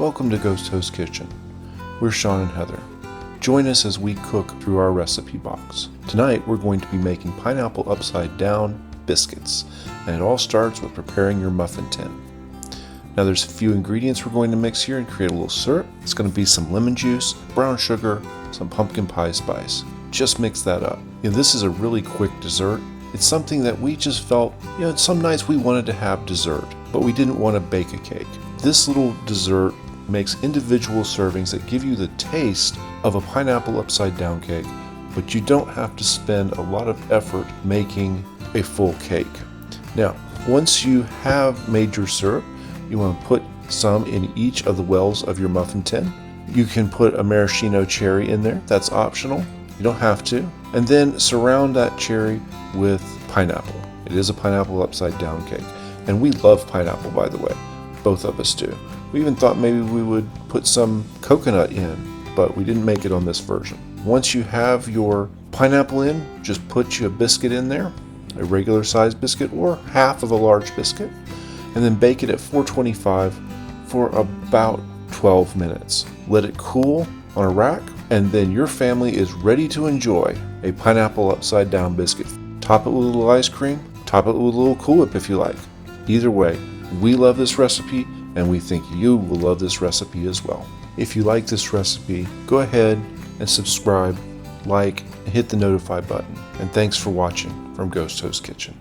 Welcome to Ghost Host Kitchen. We're Sean and Heather. Join us as we cook through our recipe box. Tonight we're going to be making pineapple upside-down biscuits, and it all starts with preparing your muffin tin. Now there's a few ingredients we're going to mix here and create a little syrup. It's going to be some lemon juice, brown sugar, some pumpkin pie spice. Just mix that up. This is a really quick dessert. It's something that we just felt, some nights we wanted to have dessert, but we didn't want to bake a cake. This little dessert makes individual servings that give you the taste of a pineapple upside down cake, but you don't have to spend a lot of effort making a full cake. Now, once you have made your syrup, you want to put some in each of the wells of your muffin tin. You can put a maraschino cherry in there. That's optional. You don't have to. And then surround that cherry with pineapple. It is a pineapple upside down cake. And we love pineapple, by the way. Both of us do. We even thought maybe we would put some coconut in, but we didn't make it on this version. Once you have your pineapple in, just put you a biscuit in there, a regular sized biscuit or half of a large biscuit, and then bake it at 425 for about 12 minutes. Let it cool on a rack, and then your family is ready to enjoy a pineapple upside down biscuit. Top it with a little ice cream, top it with a little Cool Whip if you like. Either way, we love this recipe, and we think you will love this recipe as well. If you like this recipe, go ahead and subscribe, like, and hit the notify button. And thanks for watching from Ghost Host Kitchen.